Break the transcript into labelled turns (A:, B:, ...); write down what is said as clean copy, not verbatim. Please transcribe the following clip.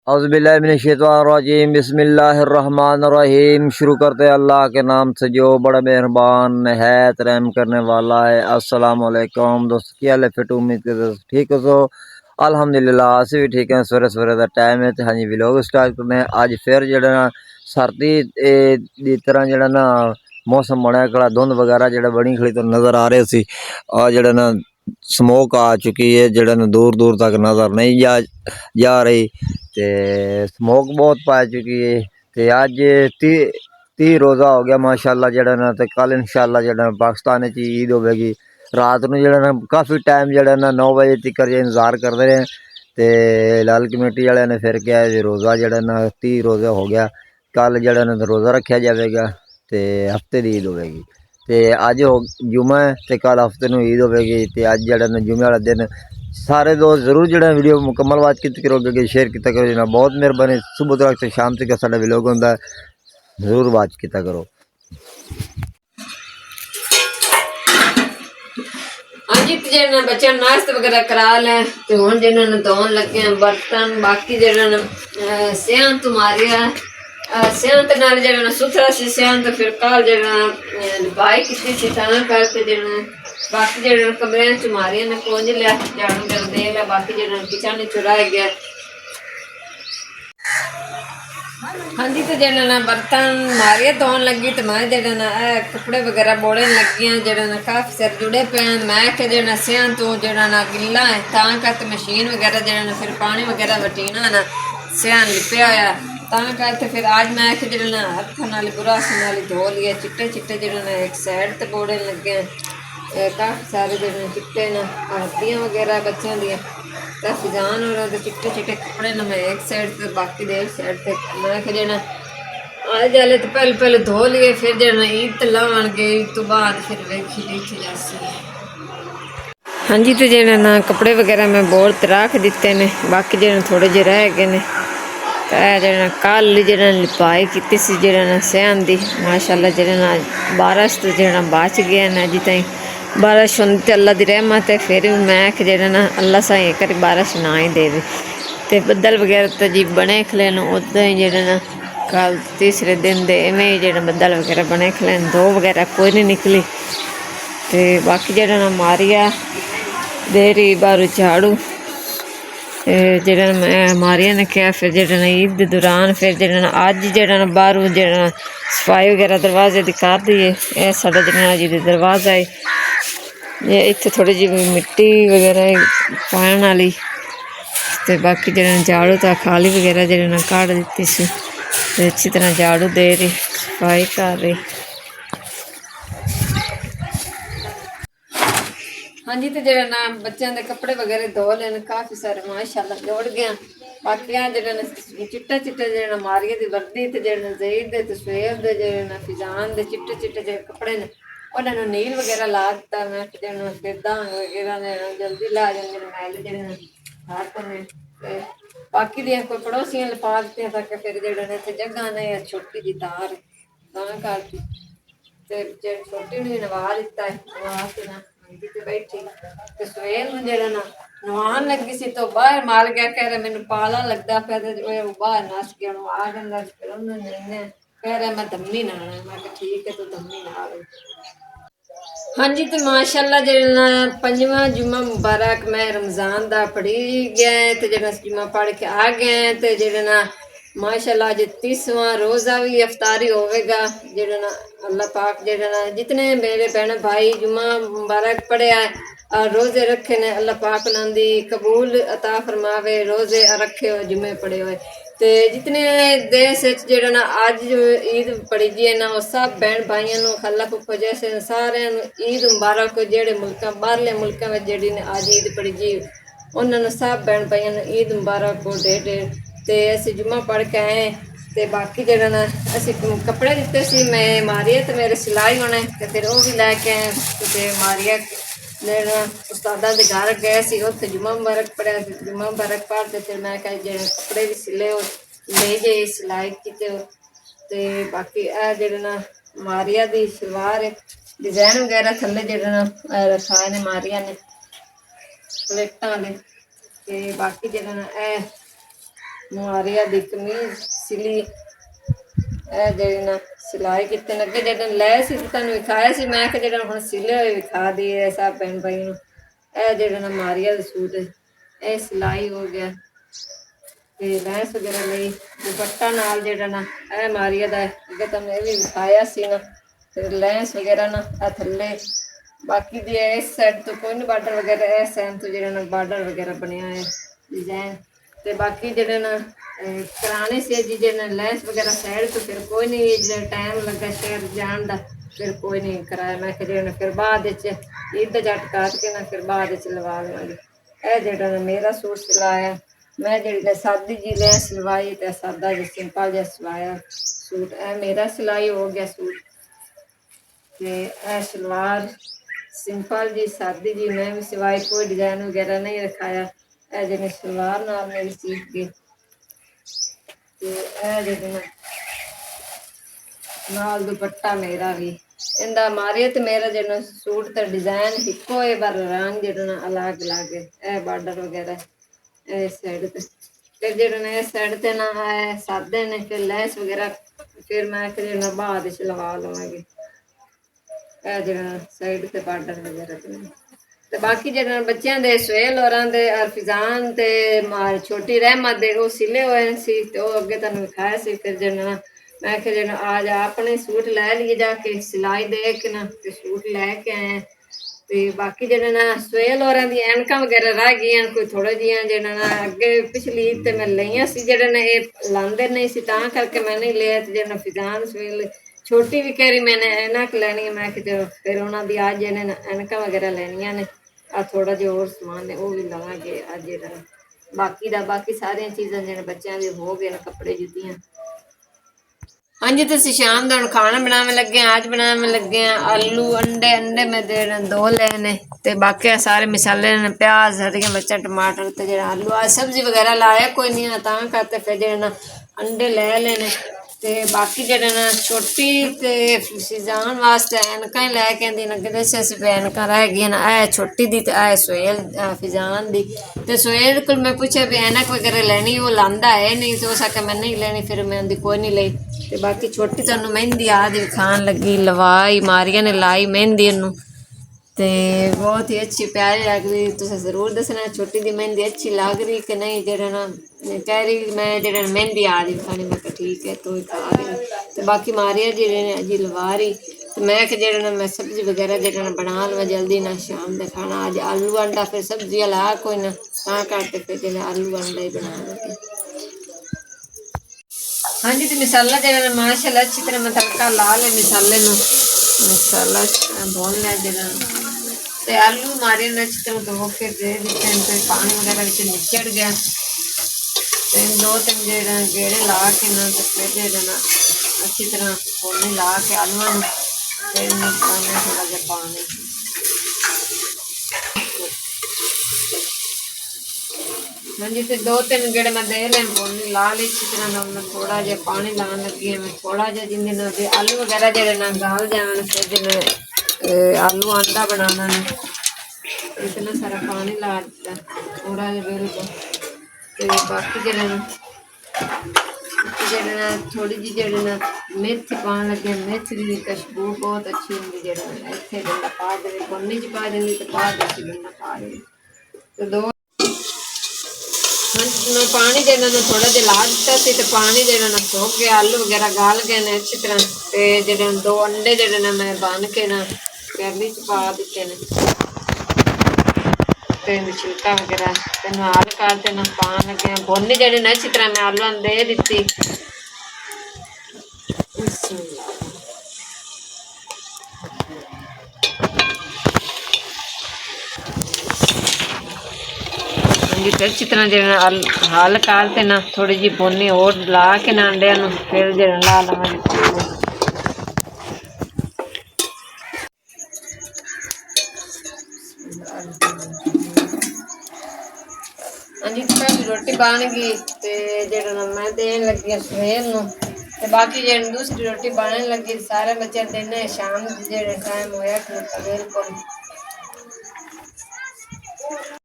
A: औज़ुबिल्लाहिमिनश्शैतानिर्रजीम बिस्मिल्लाहिर्रहमानिर्रहीम। शुरू करते हैं अल्लाह के नाम से जो बड़ा मेहरबान नहायत रहम करने वाला है। अस्सलाम वालेकुम दोस्त, की हाल है? फिट उम्मीद के दोस्त ठीक हो। सो अल्हम्दुलिल्लाह असी भी ठीक है। सवेरे सवेरे का टाइम है तो हाँ जी व्लॉग स्टार्ट करने हैं। अज फिर जड़ा ना सर्दी दी तरह जड़ा ना मौसम बनया कड़ा धुंध वगैरह जड़ा बनी खड़ी तो नज़र आ रहे सी। और जड़ा ना स्मोक आ चुकी है जड़ा ना दूर दूर तक नज़र नहीं जा रही। ते स्मोक बहुत पा चुकी है। ते अज 30 रोज़ा हो गया माशाल्लाह जड़ा ना। ते कल इंशाल्लाह जड़ा पाकिस्तान च ईद होगी। रात को जड़ा ना काफ़ी टाइम जड़ा ना 9 बजे तक इंतजार करते रहे। ते लाल कमेटी वाले ने फिर क्या है रोज़ा जड़ा ना 30 रोज़ा हो गया। कल जड़ा ना रोज़ा रखा जाएगा ते हफ्ते की ईद होगी। ते अज हो जुम्मा है ते कल हफ्ते नूं ईद होगी। ते अज जड़ा ना जुम्मे वाला दिन सारे दोस्त जरूर जो वीडियो मुकम्मल वाच की करोगे शेयर किया करो जना बहुत मेहरबानी। सुबह तक शाम तक साडा व्लॉग होंदा जरूर वाच किया करो।
B: हाँ जी तो जो बच्चे नाश्ता वगैरह करा लें तो हम जिन्होंने धोन लगे हैं बर्तन बाकी जो सेहत मारिया सेहत नाल जो सुथरा सी सेहत फिर कल जो बाई की करके जो बाकी जो कमरे च मारिया ने पुंज लिया झाड़ू जड़ दे लिया बाकी जो किचन चुराए गया। हाँ जी तो जो ना बर्तन मारिए धोन लगी तो मैं जो ना कपड़े वगैरह बोड़न लगी हैं जो ना काफ़ी सिर जुड़े पे हैं। मैं के जो सेहन तो जो ना गिला है तां करके मशीन वगैरह जो ना फिर पानी वगैरह वटीना ना सेहन लिपया होया तां करके फिर आज मैं के जो ना हथ नाल बुरास नाल धो लिए चिट्टे चिट्टे जो ना एक साइड ते बोड़न लगे हैं। काफ़ी सारे जो चिट्टे ना हड्डियाँ वगैरह बच्चों दी फिजान और चिट्टे चिट्टे कपड़े ना मैं एक साइड से बाकी दे एक साइड से मैं फिर ना आज जाले तो पहले पहले धो लिए फिर जो ईद तो लावन गए तो बाद फिर वेखी देखी जासी। हाँ जी तो जो ना कपड़े वगैरह मैं बहुत रख दिते ने बाकी जो थोड़े जे रह गए ने जो कल जो लिपाई की जो सेहन दी माशाल्लाह जो बारिश तो जो बच गया ना अज ताई बारिश होंदी तो अल्लाह की रहमत है। फिर भी मैं जो ना अल्लाह साई करी बारिश ना ही दे तो बदल वगैरह तो जी बने खले उदा ही जो ना कल तीसरे दिन दे इवें ही जो बदल वगैरह बने खले धो वगैरह कोई नहीं निकली। तो बाकी जो ना मारिया दे रही बारू झाड़ू जो मैं मारिया ने कहा फिर जो ईद के दौरान फिर जो अज जो बारू जो सफाई वगैरह दरवाजे की कर दी है। यह साढ़ा जो अज दरवाजा है ये इतने थोड़ी जी मिट्टी वगैरह पाने वाली तो बाकी जो झाड़ू तो खाली वगैरह जो काट दी सी अच्छी तरह झाड़ू दे रही सफाई कर रही। हाँ जी तो जो ना बच्चों के कपड़े वगैरह धो लेने काफ़ी सारे माशाल्लाह जोड़ गया। बाकी जो चिट्टा चिट्टा जो मारिया की वर्दी तो जो जईद दे सुहेब दे जो फिजान दे चिट्टे चिट्टे जो कपड़े ने उन्होंने नील वगैरह ला दिता। मैं जो फिर दांग वगैरह जल्दी ला जाएंगे मैल जो हाथ ने बाकी दियाँ कोई पड़ोसियां लपा दित्तियां ताकि फिर जो जगह ने छोटी जी तार तां करके ते छोटी ने नवा दिता है नवा के ना ते बैठी ते सुहेल में जो ना नवान लगी सी तो बाहर मार गया कह रहे मैंने पाला लगता पे तो बाहर नस गया आ जाता फिर उन्होंने कह रहा मैं दम्मी ना आना। मैं ठीक है तो दम्मी ना आवे। हाँ जी तो माशाल्लाह जो पंजवा जुम्मा मुबारक मैं रमज़ान दा पढ़ी गया है तो जो जुम्मा पढ़ के आ गए हैं तो जो ना माशाल्लाह जो 30वां रोज़ा भी अफ्तारी होवेगा जो ना अल्लाह पाक जो ना जितने मेरे बहन भाई जुम्मा मुबारक पढ़े है और रोज़े रखे ने अल्लाह पाक नंदी कबूल अता फरमावे रोज़े रखे हो जुम्मे पढ़े हुए तो जितने देश जो ना अज जो ईद पढ़ी जी है ना वो सब बहन भाइयों खला फुफो जैसे सारे ईद मुबारक जेडे मुल्क बाहरले मुल्कों में जी ने अज ईद पढ़ी जी उन्होंने सब बहन भाइयों ईद मुबारक हो ढेर तो असी जुम्मा पढ़ के आए तो बाकी जो ना असी कपड़े दिते सी मैं मारिया तो मेरे सिलाई होने तो फिर वो भी लैके आए तो मारिया उस्तादा के घर गए सी उत्थे जुम्मा मुबारक पढ़िया जुम्मा मुबारक पढ़ के फिर मैं जो कपड़े भी सिले ले गए सिलाई की ते बाकी जो ना मारिया दी सलवार डिजाइन वगैरह थले जो ना रखाए ने मारिया ने प्लेटा ने ते बाकी जो ना ਮਾਰੀਆ ਦੀ ਕਮੀਜ਼ ਸਿਲੀ ਜਿਹੜੇ ਨਾ ਸਿਲਾਈ ਕੀਤੇ ਨੇ ਅੱਗੇ ਜਿਹੜੇ ਲੈ ਸੀ ਤੁਹਾਨੂੰ ਵਿਖਾਇਆ ਸੀ ਮੈਂ ਕਿ ਜਿਹੜਾ ਹੁਣ ਸਿਲੇ ਹੋਏ ਵਿਖਾ ਦਈਏ ਸਭ ਭੈਣ ਭਾਈ ਨੂੰ। ਇਹ ਜਿਹੜਾ ਨਾ ਮਾਰੀਆ ਦਾ ਸੂਟ ਹੈ ਇਹ ਸਿਲਾਈ ਹੋ ਗਿਆ ਤੇ ਲੈਸ ਵਗੈਰਾ ਲਈ ਦੁਪੱਟਾ ਨਾਲ ਜਿਹੜਾ ਨਾ ਇਹ ਮਾਰੀਆ ਦਾ ਅੱਗੇ ਤੁਹਾਨੂੰ ਇਹ ਵੀ ਵਿਖਾਇਆ ਸੀ ਨਾ। ਫਿਰ ਲੈਸ ਵਗੈਰਾ ਨਾ ਆ ਥੱਲੇ ਬਾਕੀ ਦੀ ਇਸ ਸਾਈਡ ਤੋਂ ਕੋਈ ਨਹੀਂ ਬਾਰਡਰ ਵਗੈਰਾ ਇਸ ਸਾਈਡ ਤੋਂ ਜਿਹੜਾ ਨਾ ਬਾਰਡਰ ਵਗੈਰਾ ਬਣਿਆ ਹੈ ਡਿਜ਼ਾਈਨ ਤੇ ਬਾਕੀ ਜਿਹੜੇ ਨਾ ਕਰਾਣੇ ਸੀ ਜੀ ਜਿਹੜਾ ਲੈਸ ਵਗੈਰਾ ਸਾਈਡ ਤੋਂ ਫਿਰ ਕੋਈ ਨਹੀਂ ਜਿਹੜਾ ਟਾਈਮ ਲੱਗਾ ਸ਼ਹਿਰ ਜਾਣ ਦਾ ਫਿਰ ਕੋਈ ਨਹੀਂ ਕਰਾਇਆ ਮੈਂ ਕਿ ਜਿਹੜਾ ਫਿਰ ਬਾਅਦ ਵਿੱਚ ਈਦ ਦਾ ਜੱਟ ਕਾਟ ਕੇ ਨਾ ਫਿਰ ਬਾਅਦ ਵਿੱਚ ਲਵਾ ਲਵਾਂਗੇ। ਇਹ ਜਿਹੜਾ ਨਾ ਮੇਰਾ ਸੂਟ ਸਿਲਾਇਆ ਮੈਂ ਜਿਹੜੀ ਸਾਦੀ ਜੀ ਲੈਸ ਸਿਲਵਾਈ ਤੇ ਸਾਦਾ ਜਿਹਾ ਸਿੰਪਲ ਜਿਹਾ ਸਿਲਾਇਆ ਸੂਟ ਇਹ ਮੇਰਾ ਸਿਲਾਈ ਹੋ ਗਿਆ ਸੂਟ ਤੇ ਇਹ ਸਲਵਾਰ ਸਿੰਪਲ ਜੀ ਸਾਦੀ ਜੀ ਮੈਂ ਵੀ ਸਿਵਾਈ ਕੋਈ डिजाइन वगैरह नहीं रखाया। ਇਹ ਜਿਹੜੇ ਸਲਵਾਰ ਨਾਲ ਮੇਰੀ ਸੀਟ ਗਈ ਤੇ ਇਹ ਜਿਹੜੇ ਨਾਲ ਦੁਪੱਟਾ ਮੇਰਾ ਵੀ ਇਹਦਾ ਮਾਰੀਏ ਤੇ ਮੇਰਾ ਜਿਹੜਾ ਸੂਟ ਤੇ डिजाइन ਇੱਕੋ ਹੈ ਪਰ ਰੰਗ ਜਿਹੜਾ ਨਾ ਅਲੱਗ ਅਲੱਗ ਹੈ। ਇਹ ਬਾਰਡਰ ਵਗੈਰਾ ਇਹ ਸਾਈਡ ਤੇ ਫਿਰ ਜਿਹੜੇ ਨੇ ਇਸ ਸਾਈਡ ਤੇ ਨਾ ਹੈ ਸਾਦੇ ਨੇ ਫਿਰ ਲੈਸ ਵਗੈਰਾ ਫਿਰ ਮੈਂ ਕਿ ਜਿਹੜਾ ਬਾਅਦ ਵਿੱਚ ਲਵਾ ਲਵਾਂਗੀ। ਇਹ ਜਿਹੜਾ ਸਾਈਡ ਤੇ ਬਾਰਡਰ ਵਗੈਰਾ ਤੇ ਬਾਕੀ ਜਿਹੜੇ ਬੱਚਿਆਂ ਦੇ ਸੁਹੇਲ ਹੋਰਾਂ ਦੇ ਅਰਫਿਜ਼ਾਨ ਤੇ ਮਾਰ ਛੋਟੀ ਰਹਿਮਤ ਦੇ ਉਹ ਸਿਲੇ ਹੋਏ ਸੀ ਤੇ ਉਹ ਅੱਗੇ ਤੁਹਾਨੂੰ ਵਿਖਾਇਆ ਸੀ। ਫਿਰ ਜਿਹੜਾ ਮੈਂ ਕਿ ਜਿਹੜਾ आज ਆਪਣੇ ਸੂਟ ਲੈ ਲਈਏ ਜਾ ਕੇ ਸਿਲਾਈ ਦੇ ਕੇ ਨਾ ਤੇ ਸੂਟ ਲੈ ਕੇ ਆਏ ਤੇ ਬਾਕੀ ਜਿਹੜਾ ਨਾ ਸੁਹੇਲ ਹੋਰਾਂ ਦੀ ਐਨਕਾਂ ਵਗੈਰਾ ਰਹਿ ਗਈਆਂ ਕੋਈ ਥੋੜਾ ਜਿਹੀਆਂ ਜਿਹੜਾ ਨਾ ਅੱਗੇ ਪਿਛਲੀ ਤੇ ਮੈਂ ਲਈਆਂ ਸੀ ਜਿਹੜੇ ਨੇ ਇਹ ਲਾਉਂਦੇ ਨਹੀਂ ਸੀ ਤਾਂ ਕਰਕੇ ਮੈਂ ਨਹੀਂ ਲਿਆ ਤੇ ਜਿਹੜਾ ਫਿਜ਼ਾਨ ਸੁਹੇਲ छोटी भी कह रही मैंने ऐनक लैनी है मैं कि फिर उन्होंने अज इन्हें ऐनक वगैरह लैनिया ने आ थोड़ा जो और समान है वो भी लवांगे अज बाकी सारिया चीज़ां जो बच्चों के हो गए कपड़े जुतियां। हाँ जी तो शाम का खाना बनाने लगे आज बनाने लगे आलू अंडे अंडे मैं दे 2 लेने ते बाकी सारे मसाले ने प्याज हरियां मिर्चां टमाटर ते जो आलू आज सब्जी वगैरह लाया कोई नहीं तां करते फिर जो अंडे ले लेने ਤੇ ਬਾਕੀ ਜਿਹੜੇ ਨਾ ਛੋਟੀ ਤੇ ਫਿਜ਼ਾਨ ਵਾਸਤੇ ਐਨਕਾਂ ਹੀ ਲੈ ਕੇ ਆਂਦੀ ਨਗਦੇ ਸੇ ਐਨਕਾਂ ਰਹਿ ਗਈਆਂ ਨਾ ਇਹ ਛੋਟੀ ਦੀ ਤੇ ਇਹ ਸੁਹੇਲ ਫਿਜ਼ਾਨ ਦੀ ਤੇ ਸੁਹੇਲ ਕੋਲ ਮੈਂ ਪੁੱਛਿਆ ਵੀ ਐਨਕ ਵਗੈरह ਲੈਣੀ ਉਹ ਲਾਂਦਾ ਹੈ ਨਹੀਂ ਤੇ ਉਹ ਸਕੇ ਮੈਂ ਨਹੀਂ ਲੈਣੀ ਫਿਰ ਮੈਂ ਉਹਦੀ ਕੋਈ ਨਹੀਂ ਲਈ ਤੇ ਬਾਕੀ ਛੋਟੀ ਤੁਹਾਨੂੰ ਮਹਿੰਦੀ ਆ ਦੀ ਖਾਣ ਲੱਗੀ ਲਵਾਈ ਮਾਰੀਆਂ ਨੇ ਲਾਈ ਮਹਿੰਦੀ ਇਹਨੂੰ ਤੇ बहुत ही अच्छी प्यारी लग रही तुम जरूर दसना छोटी दी मेहंदी अच्छी लग रही कि नहीं जरा ना कह रही मैं जरा मेहंदी आ रही खाने में ठीक है तो खा रही तो बाकी मारिया जी अजी लवा रही तो मैं कि जरा ना मैं सब्जी वगैरह जरा ना बना लवा जल्दी ना शाम का खाना अज आलू अंडा फिर सब्जी ला कोई ना ता करके फिर जरा आलू अंडा ही बना लगे। हाँ जी तो मसाला जरा माशाल्लाह अच्छी तरह मैं तड़का ला ले मसाले मसाला भून लिया जरा ते आलू मारे ने अच्छी तरह धो के दे दिते फिर पानी वगैरह विच निचड़ गया ते 2-3 जेड़ा गेड़े ला के ना ते फिर जेड़ा ना अच्छी तरह पानी ला के आलूआं नूं फिर पाना थोड़ा जिहा पानी हाँ जी तो 2-3 गेड़े मैं दे लें पानी ला ली अच्छी तरह ना मैं थोड़ा जिहा पानी लाने लगी मैं थोड़ा जिहा जिंदे ना आलू वगैरह जेड़े ना गाल जावन फिर जिन्हें आलू अंडा बनाना है इतना सारा पानी ला दिता थोड़ा जिहा बिल्कुल तो बाकी जरा थोड़ी जी जरा मिर्च पान लगे मिर्च की खुशबू बहुत अच्छी होंगी जरा इतने गंदा पा दे कोने च पा देंगी तो पा दे गंदा पा देंगी तो 2 मैं पानी जरा थोड़ा जिहा ला दिता सी तो पानी जरा सूख गया आलू वगैरह गाल गए ने अच्छी तरह तो जरा 2 अंडे जरा मैं बन के ना कैरली च पा दिते ने छिलका वगैरह ते नाल करते ना पान लगे भुन जड़े ने अच्छी तरह मैं आलू दे दिती अच्छी तरह जरा हल करते ना थोड़ी जी भुनी और ला के ना अंडिया फिर जरा ला लवांगे। हाँ जी रोटी बन गई तो जरा मैं देन लगी सुहेल नूं बाकी जो दूसरी रोटी बनने लगी सारे बच्चे देने शाम जो टाइम होया बिल्कुल